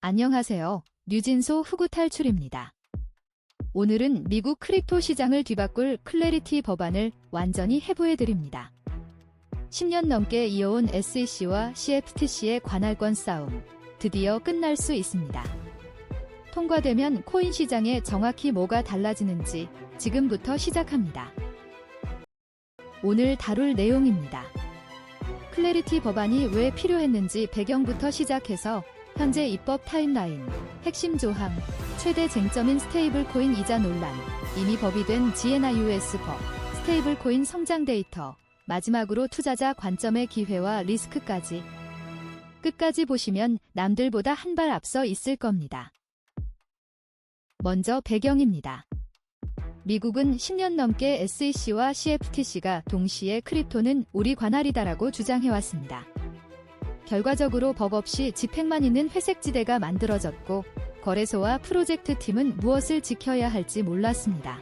안녕하세요. 뉴진소 흑우 탈출입니다. 오늘은 미국 크립토 시장을 뒤바꿀 클래리티 법안을 완전히 해부해드립니다. 10년 넘게 이어온 SEC와 CFTC의 관할권 싸움, 드디어 끝날 수 있습니다. 통과되면 코인 시장에 정확히 뭐가 달라지는지 지금부터 시작합니다. 오늘 다룰 내용입니다. 클래리티 법안이 왜 필요했는지 배경부터 시작해서 현재 입법 타임라인, 핵심 조항, 최대 쟁점인 스테이블코인 이자 논란, 이미 법이 된 GNIUS 법, 스테이블코인 성장 데이터, 마지막으로 투자자 관점의 기회와 리스크까지. 끝까지 보시면 남들보다 한 발 앞서 있을 겁니다. 먼저 배경입니다. 미국은 10년 넘게 SEC와 CFTC가 동시에 크립토는 우리 관할이다라고 주장해왔습니다. 결과적으로 법 없이 집행만 있는 회색지대가 만들어졌고 거래소와 프로젝트 팀은 무엇을 지켜야 할지 몰랐습니다.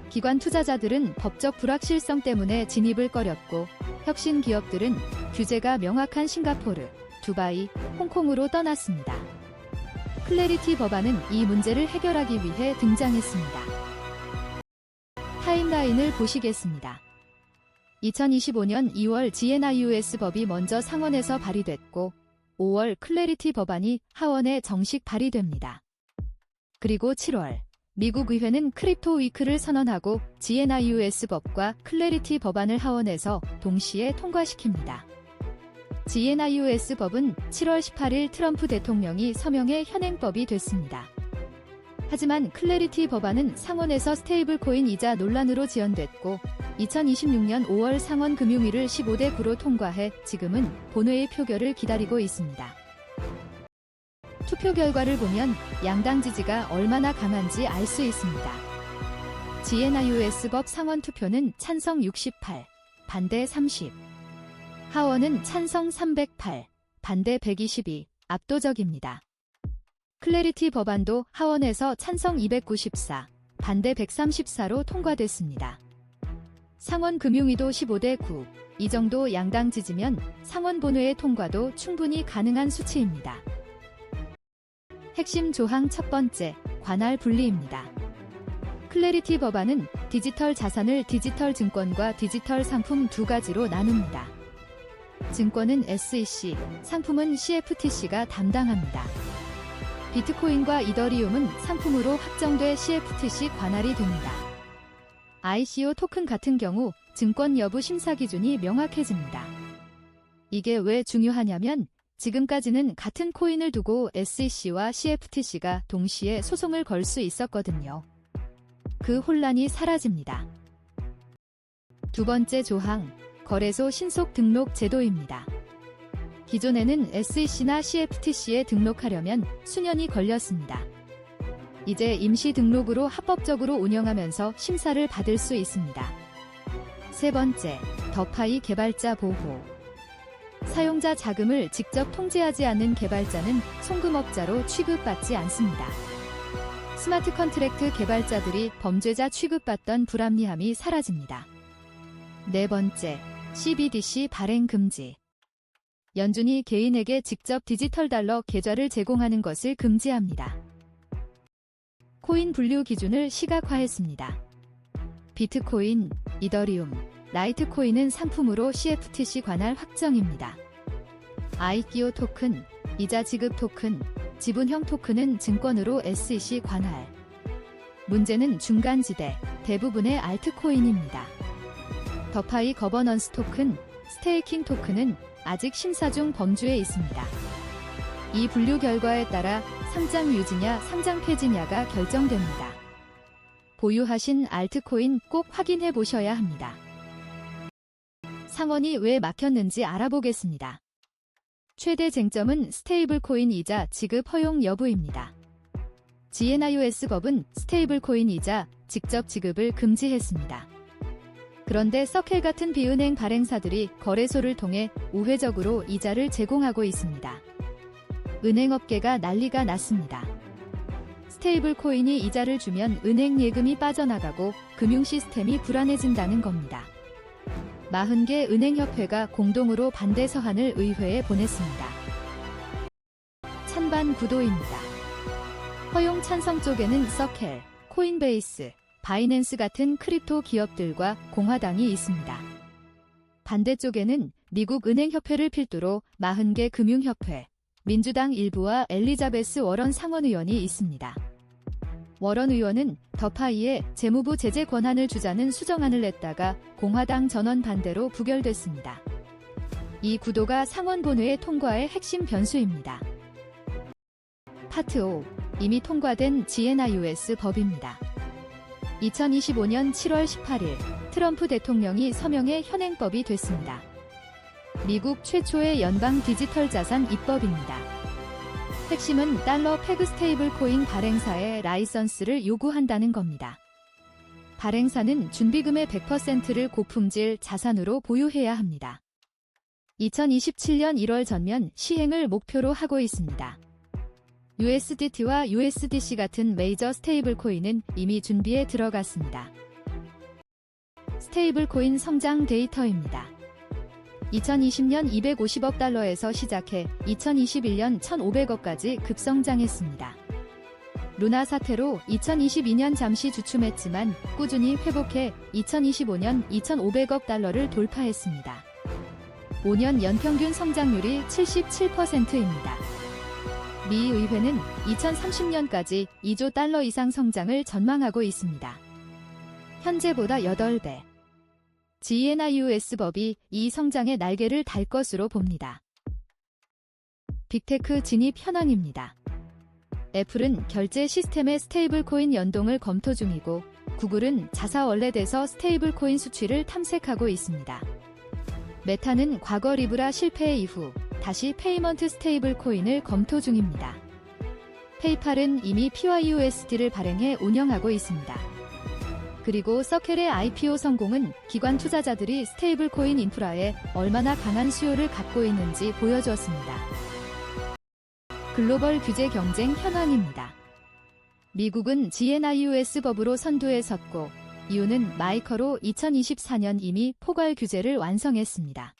기관 투자자들은 법적 불확실성 때문에 진입을 꺼렸고 혁신 기업들은 규제가 명확한 싱가포르, 두바이, 홍콩으로 떠났습니다. 클래리티 법안은 이 문제를 해결하기 위해 등장했습니다. 타임라인을 보시겠습니다. 2025년 2월 GNIUS 법이 먼저 상원에서 발의됐고 5월 클래리티 법안이 하원에 정식 발의됩니다. 그리고 7월 미국 의회는 크립토 위크를 선언하고 GNIUS 법과 클래리티 법안을 하원에서 동시에 통과시킵니다. GNIUS 법은 7월 18일 트럼프 대통령이 서명해 현행법이 됐습니다. 하지만 클래리티 법안은 상원에서 스테이블코인 이자 논란으로 지연됐고 2026년 5월 상원 금융위를 15대 9로 통과해 지금은 본회의 표결을 기다리고 있습니다. 투표 결과를 보면 양당 지지가 얼마나 강한지 알 수 있습니다. GNIUS 법 상원 투표는 찬성 68, 반대 30. 하원은 찬성 308, 반대 122, 압도적입니다. 클래리티 법안도 하원에서 찬성 294, 반대 134로 통과됐습니다. 상원 금융위도 15대 9, 이 정도 양당 지지면 상원 본회의 통과도 충분히 가능한 수치입니다. 핵심 조항 첫 번째, 관할 분리입니다. 클래리티 법안은 디지털 자산을 디지털 증권과 디지털 상품 두 가지로 나눕니다. 증권은 SEC, 상품은 CFTC가 담당합니다. 비트코인과 이더리움은 상품으로 확정돼 CFTC 관할이 됩니다. ICO 토큰 같은 경우 증권 여부 심사 기준이 명확해집니다. 이게 왜 중요하냐면 지금까지는 같은 코인을 두고 SEC와 CFTC가 동시에 소송을 걸 수 있었거든요. 그 혼란이 사라집니다. 두 번째 조항, 거래소 신속 등록 제도입니다. 기존에는 SEC나 CFTC에 등록하려면 수년이 걸렸습니다. 이제 임시 등록으로 합법적으로 운영하면서 심사를 받을 수 있습니다. 세 번째, 더파이 개발자 보호. 사용자 자금을 직접 통제하지 않는 개발자는 송금업자로 취급받지 않습니다. 스마트 컨트랙트 개발자들이 범죄자 취급받던 불합리함이 사라집니다. 네 번째, CBDC 발행 금지. 연준이 개인에게 직접 디지털 달러 계좌를 제공하는 것을 금지합니다. 코인 분류 기준을 시각화했습니다. 비트코인, 이더리움, 라이트코인은 상품으로 CFTC 관할 확정입니다. ICO 토큰, 이자 지급 토큰, 지분형 토큰은 증권으로 SEC 관할. 문제는 중간지대, 대부분의 알트코인입니다. 더파이 거버넌스 토큰, 스테이킹 토큰은 아직 심사 중 범주에 있습니다. 이 분류 결과에 따라 상장 유지냐 상장 폐지냐가 결정됩니다. 보유하신 알트코인 꼭 확인해 보셔야 합니다. 상원이 왜 막혔는지 알아보겠습니다. 최대 쟁점은 스테이블코인 이자 지급 허용 여부입니다. GNIUS 법은 스테이블코인 이자 직접 지급을 금지했습니다. 그런데 서켈 같은 비은행 발행사들이 거래소를 통해 우회적으로 이자를 제공하고 있습니다. 은행업계가 난리가 났습니다. 스테이블 코인이 이자를 주면 은행 예금이 빠져나가고 금융 시스템이 불안해진다는 겁니다. 40개 은행협회가 공동으로 반대 서한을 의회에 보냈습니다. 찬반 구도입니다. 허용 찬성 쪽에는 서켈, 코인베이스, 바이낸스 같은 크립토 기업들과 공화당이 있습니다. 반대쪽에는 미국 은행협회를 필두로 40개 금융협회, 민주당 일부와 엘리자베스 워런 상원의원이 있습니다. 워런 의원은 더파이의 재무부 제재 권한을 주자는 수정안을 냈다가 공화당 전원 반대로 부결됐습니다. 이 구도가 상원 본회의 통과의 핵심 변수입니다. 파트 5. 이미 통과된 GNIUS 법입니다. 2025년 7월 18일 트럼프 대통령이 서명해 현행법이 됐습니다. 미국 최초의 연방 디지털 자산 입법입니다. 핵심은 달러 페그 스테이블 코인 발행사에 라이선스를 요구한다는 겁니다. 발행사는 준비금의 100%를 고품질 자산으로 보유해야 합니다. 2027년 1월 전면 시행을 목표로 하고 있습니다. USDT와 USDC 같은 메이저 스테이블 코인은 이미 준비에 들어갔습니다. 스테이블 코인 성장 데이터입니다. 2020년 250억 달러에서 시작해 2021년 1,500억까지 급성장했습니다. 루나 사태로 2022년 잠시 주춤했지만 꾸준히 회복해 2025년 2,500억 달러를 돌파했습니다. 5년 연평균 성장률이 77%입니다. 미 의회는 2030년까지 2조 달러 이상 성장을 전망하고 있습니다. 현재보다 8배. GNIUS 법이 이 성장의 날개를 달 것으로 봅니다. 빅테크 진입 현황입니다. 애플은 결제 시스템의 스테이블 코인 연동을 검토 중이고, 구글은 자사 월렛에서 스테이블 코인 수취를 탐색하고 있습니다. 메타는 과거 리브라 실패 이후 다시 페이먼트 스테이블 코인을 검토 중입니다. 페이팔은 이미 PYUSD를 발행해 운영하고 있습니다. 그리고 서켈의 IPO 성공은 기관 투자자들이 스테이블 코인 인프라에 얼마나 강한 수요를 갖고 있는지 보여주었습니다. 글로벌 규제 경쟁 현황입니다. 미국은 GNIUS 법으로 선두에 섰고, 이유는 마이커로 2024년 이미 포괄 규제를 완성했습니다.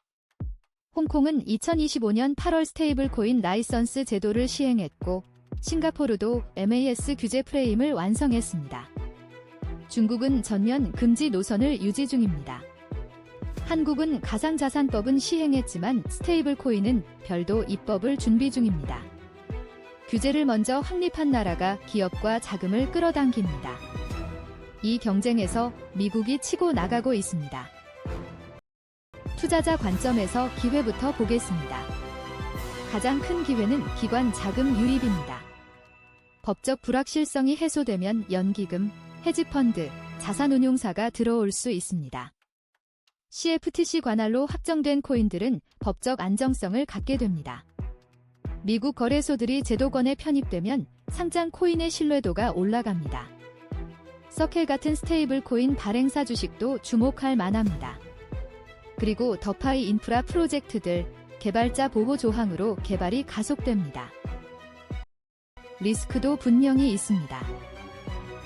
홍콩은 2025년 8월 스테이블 코인 라이선스 제도를 시행했고, 싱가포르도 MAS 규제 프레임을 완성했습니다. 중국은 전면 금지 노선을 유지 중입니다. 한국은 가상자산법은 시행했지만 스테이블 코인은 별도 입법을 준비 중입니다. 규제를 먼저 확립한 나라가 기업과 자금을 끌어당깁니다. 이 경쟁에서 미국이 치고 나가고 있습니다. 투자자 관점에서 기회부터 보겠습니다. 가장 큰 기회는 기관 자금 유입입니다. 법적 불확실성이 해소되면 연기금, 헤지펀드, 자산운용사가 들어올 수 있습니다. CFTC 관할로 확정된 코인들은 법적 안정성을 갖게 됩니다. 미국 거래소들이 제도권에 편입되면 상장 코인의 신뢰도가 올라갑니다. 서켈 같은 스테이블 코인 발행사 주식도 주목할 만합니다. 그리고 더파이 인프라 프로젝트들, 개발자 보호 조항으로 개발이 가속됩니다. 리스크도 분명히 있습니다.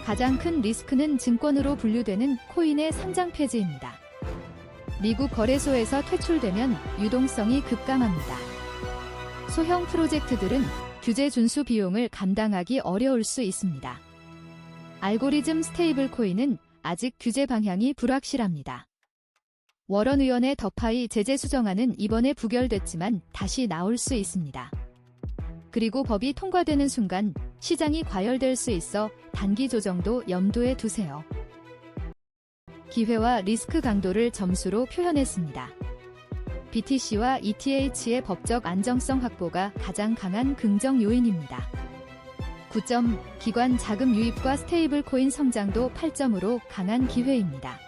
가장 큰 리스크는 증권으로 분류되는 코인의 상장 폐지입니다. 미국 거래소에서 퇴출되면 유동성이 급감합니다. 소형 프로젝트들은 규제 준수 비용을 감당하기 어려울 수 있습니다. 알고리즘 스테이블 코인은 아직 규제 방향이 불확실합니다. 워런 의원의 더파이 제재 수정안은 이번에 부결됐지만 다시 나올 수 있습니다. 그리고 법이 통과되는 순간 시장이 과열될 수 있어 단기 조정도 염두에 두세요. 기회와 리스크 강도를 점수로 표현했습니다. BTC와 ETH의 법적 안정성 확보가 가장 강한 긍정 요인입니다. 9점, 기관 자금 유입과 스테이블 코인 성장도 8점으로 강한 기회입니다.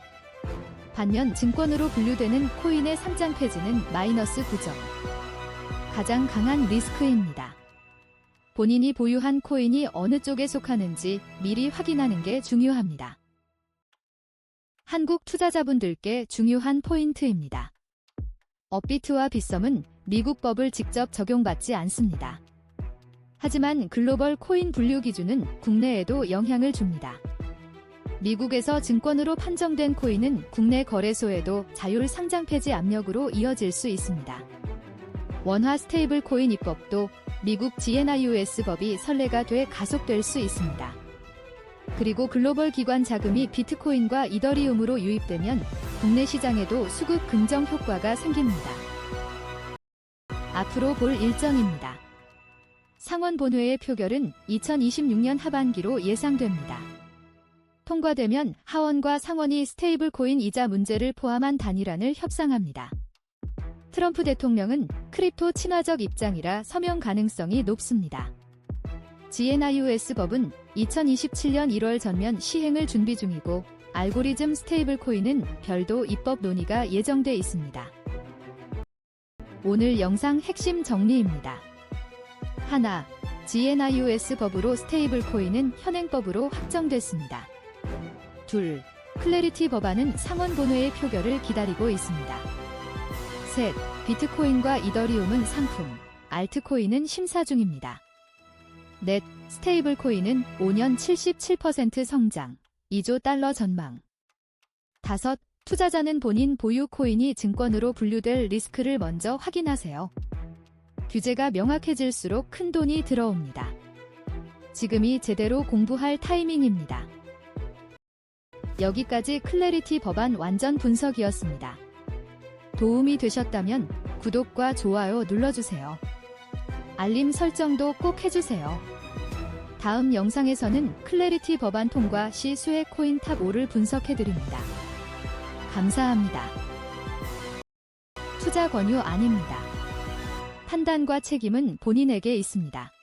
반면 증권으로 분류되는 코인의 상장 폐지는 마이너스 9점. 가장 강한 리스크입니다. 본인이 보유한 코인이 어느 쪽에 속하는지 미리 확인하는 게 중요합니다. 한국 투자자분들께 중요한 포인트입니다. 업비트와 빗썸은 미국 법을 직접 적용받지 않습니다. 하지만 글로벌 코인 분류 기준은 국내에도 영향을 줍니다. 미국에서 증권으로 판정된 코인은 국내 거래소에도 자율 상장 폐지 압력으로 이어질 수 있습니다. 원화 스테이블 코인 입법도 미국 GNIUS 법이 선례가 돼 가속될 수 있습니다. 그리고 글로벌 기관 자금이 비트코인과 이더리움으로 유입되면 국내 시장에도 수급 긍정 효과가 생깁니다. 앞으로 볼 일정입니다. 상원 본회의 표결은 2026년 하반기로 예상됩니다. 통과되면 하원과 상원이 스테이블 코인 이자 문제를 포함한 단일안을 협상합니다. 트럼프 대통령은 크립토 친화적 입장이라 서명 가능성이 높습니다. GNIUS 법은 2027년 1월 전면 시행을 준비 중이고 알고리즘 스테이블 코인은 별도 입법 논의가 예정돼 있습니다. 오늘 영상 핵심 정리입니다. 하나, GNIUS 법으로 스테이블 코인은 현행법으로 확정됐습니다. 둘, 클래리티 법안은 상원 본회의 표결을 기다리고 있습니다. 셋, 비트코인과 이더리움은 상품, 알트코인은 심사 중입니다. 넷, 스테이블 코인은 5년 77% 성장, 2조 달러 전망. 다섯, 투자자는 본인 보유 코인이 증권으로 분류될 리스크를 먼저 확인하세요. 규제가 명확해질수록 큰 돈이 들어옵니다. 지금이 제대로 공부할 타이밍입니다. 여기까지 클래리티 법안 완전 분석이었습니다. 도움이 되셨다면 구독과 좋아요 눌러주세요. 알림 설정도 꼭 해주세요. 다음 영상에서는 클래리티 법안 통과 시 수혜 코인 탑 5를 분석해드립니다. 감사합니다. 투자 권유 아닙니다. 판단과 책임은 본인에게 있습니다.